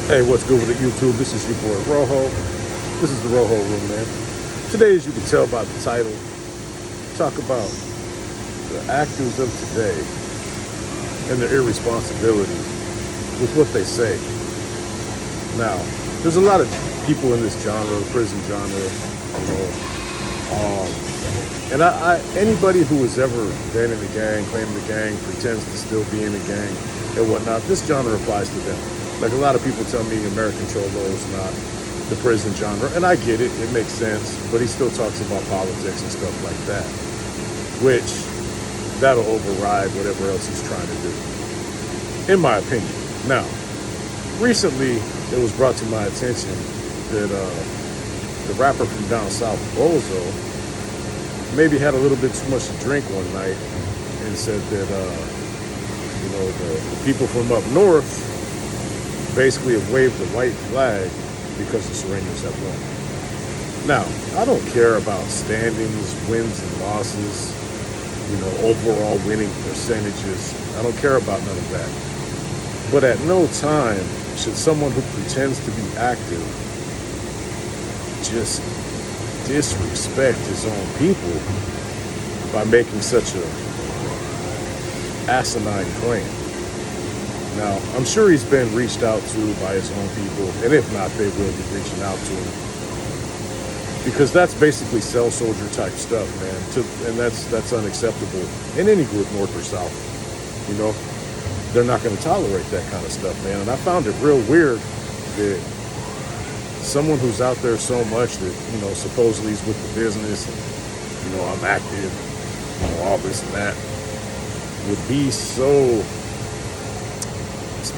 Hey, what's good with the YouTube? This is your boy Rojo. This is the Rojo Room, man. Today, as you can tell by the title, talk about the actors of today and their irresponsibility with what they say. Now, there's a lot of people in this genre, prison genre, and anybody who has ever been in a gang, claimed the gang, pretends to still be in a gang, and whatnot, this genre applies to them. Like a lot of people tell me American Cholo is not the prison genre, and I get it, it makes sense, but he still talks about politics and stuff like that, which that'll override whatever else he's trying to do, in my opinion. Now, recently it was brought to my attention that the rapper from down south, BOZO, maybe had a little bit too much to drink one night and said that, the people from up north basically have waved the white flag because the Serenians have won. Now, I don't care about standings, wins and losses, overall winning percentages. I don't care about none of that. But at no time should someone who pretends to be active just disrespect his own people by making such a asinine claim. Now, I'm sure he's been reached out to by his own people, and if not, they will be reaching out to him. Because that's basically cell soldier type stuff, man. And that's unacceptable in any group, North or South. They're not going to tolerate that kind of stuff, man. And I found it real weird that someone who's out there so much that, supposedly is with the business, and, I'm active, all this and that,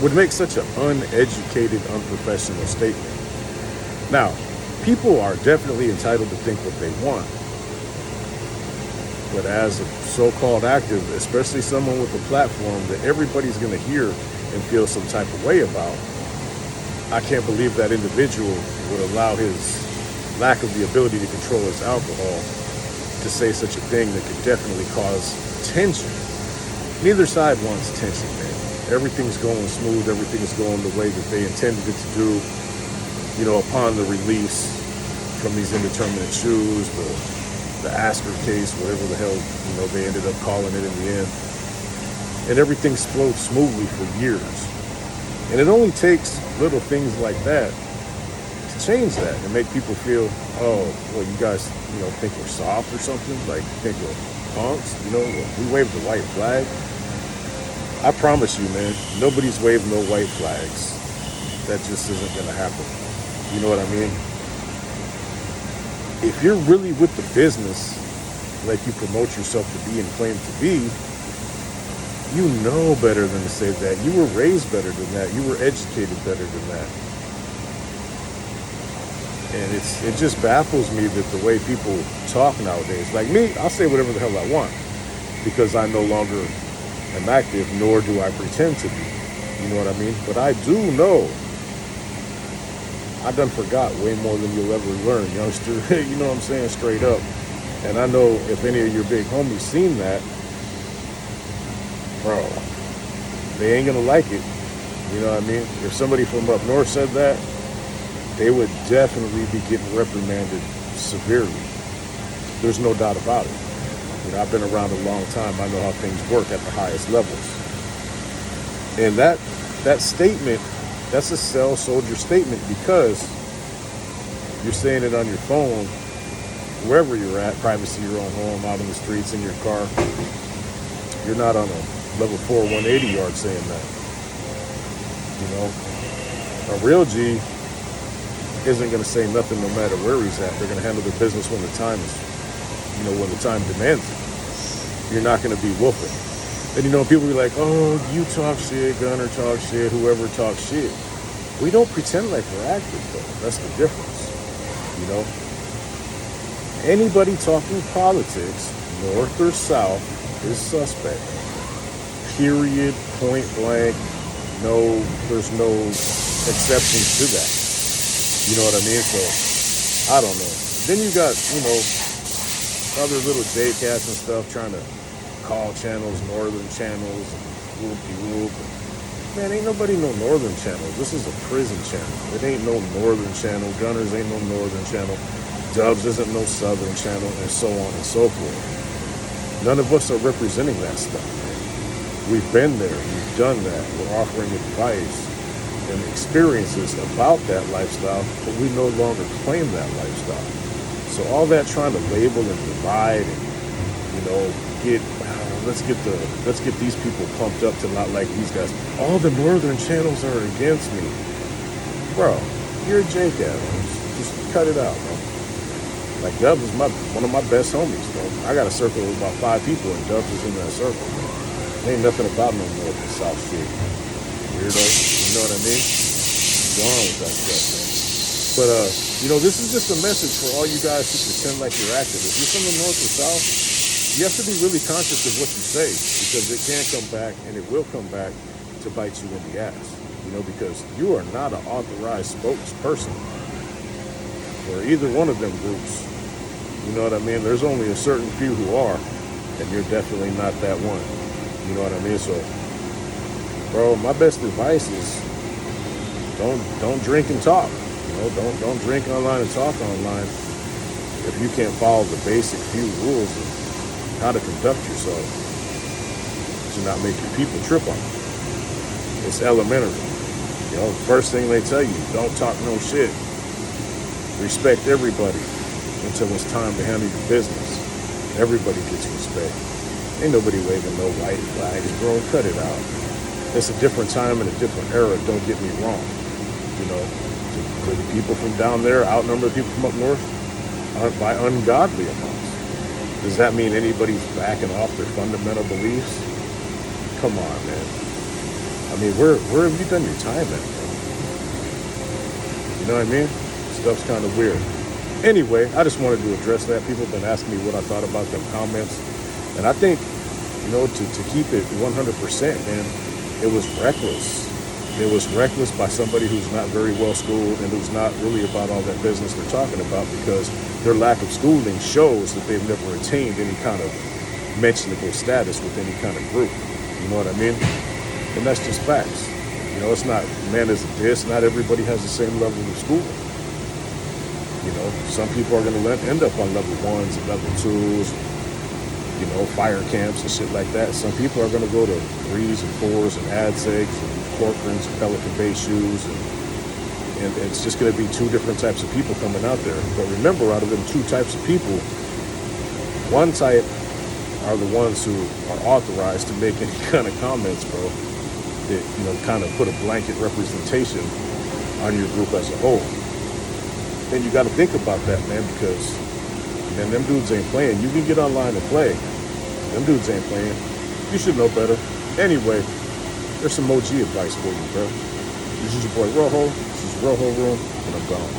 would make such an uneducated, unprofessional statement. Now, people are definitely entitled to think what they want. But as a so-called active, especially someone with a platform that everybody's going to hear and feel some type of way about, I can't believe that individual would allow his lack of the ability to control his alcohol to say such a thing that could definitely cause tension. Neither side wants tension, man. Everything's going smooth. Everything's going the way that they intended it to do, upon the release from these indeterminate shoes, the Asker case, whatever the hell, they ended up calling it in the end. And everything's flowed smoothly for years. And it only takes little things like that to change that and make people feel, you guys, think we're soft or something? Like, think we're punks? We waved the white flag. I promise you, man, nobody's waved no white flags. That just isn't going to happen. You know what I mean? If you're really with the business, like you promote yourself to be and claim to be, you know better than to say that. You were raised better than that. You were educated better than that. And it just baffles me that the way people talk nowadays. Like me, I'll say whatever the hell I want because I no longer am active, nor do I pretend to be. You know what I mean? But I do know I done forgot way more than you'll ever learn, youngster. You know what I'm saying? Straight up. And I know if any of your big homies seen that, bro, they ain't gonna like it. You know what I mean? If somebody from up north said that, they would definitely be getting reprimanded severely. There's no doubt about it. I've been around a long time. I know how things work at the highest levels. And that statement, that's a cell soldier statement because you're saying it on your phone, wherever you're at, privacy of your own home, out in the streets, in your car. You're not on a level 4 180 yard saying that. A real G isn't going to say nothing no matter where he's at. They're going to handle their business when the time is, when the time demands it. You're not going to be whooping. And people be like, oh, you talk shit, Gunner talk shit, whoever talks shit. We don't pretend like we're active, though. That's the difference. Anybody talking politics, north or south, is suspect. Period, point blank. No, there's no exceptions to that. You know what I mean? So, I don't know. Then you got, other little J cats and stuff trying to call channels, northern channels, and whoop-de-whoop. Man, ain't nobody no Northern Channel. This is a prison channel. It ain't no Northern Channel. Gunners ain't no Northern Channel. Dubs isn't no Southern Channel, and so on and so forth. None of us are representing that stuff, man. We've been there. We've done that. We're offering advice and experiences about that lifestyle, but we no longer claim that lifestyle. So all that trying to label and divide and, let's get these people pumped up to not like these guys. All the Northern channels are against me. Bro, you're Jake Adams. Just cut it out, bro. Like Dubs is one of my best homies, bro. I got a circle of about 5 people and Dubs is in that circle, bro. Ain't nothing about no North and South shit. Weirdo. You know what I mean? Go on with that stuff, man. But this is just a message for all you guys who pretend like you're active. If you're from the North or South, you have to be really conscious of what you say, because it can come back and it will come back to bite you in the ass. Because you are not an authorized spokesperson for either one of them groups. You know what I mean? There's only a certain few who are, and you're definitely not that one. You know what I mean? So, bro, my best advice is don't drink and talk. Don't drink online and talk online if you can't follow the basic few rules of how to conduct yourself to not make your people trip on you. It's elementary. First thing they tell you, don't talk no shit. Respect everybody until it's time to handle your business. Everybody gets respect. Ain't nobody waving no white flags, bro. Cut it out. It's a different time and a different era, don't get me wrong. The people from down there outnumber the people from up north by ungodly amounts. Does that mean anybody's backing off their fundamental beliefs? Come on, man. I mean, where have you done your time at, bro? You know what I mean? Stuff's kind of weird. Anyway, I just wanted to address that. People have been asking me what I thought about them comments. And I think, to keep it 100%, man, it was reckless. It was reckless by somebody who's not very well schooled and who's not really about all that business they're talking about, because their lack of schooling shows that they've never attained any kind of mentionable status with any kind of group. You know what I mean? And that's just facts. It's not, man, is this, not everybody has the same level of schooling. Some people are going to end up on level 1s and level 2s, fire camps and shit like that. Some people are going to go to 3s and 4s and ad segs and Corcoran's and Pelican Bay shoes, and it's just going to be 2 different types of people coming out there. But remember, out of them 2 types of people, one type are the ones who are authorized to make any kind of comments, bro, that, kind of put a blanket representation on your group as a whole. Then you got to think about that, man, because, man, them dudes ain't playing. You can get online and play. Them dudes ain't playing. You should know better. Anyway, there's some OG advice for you, bro. This is your boy Rojo. This is Rojo Room, and I'm gone.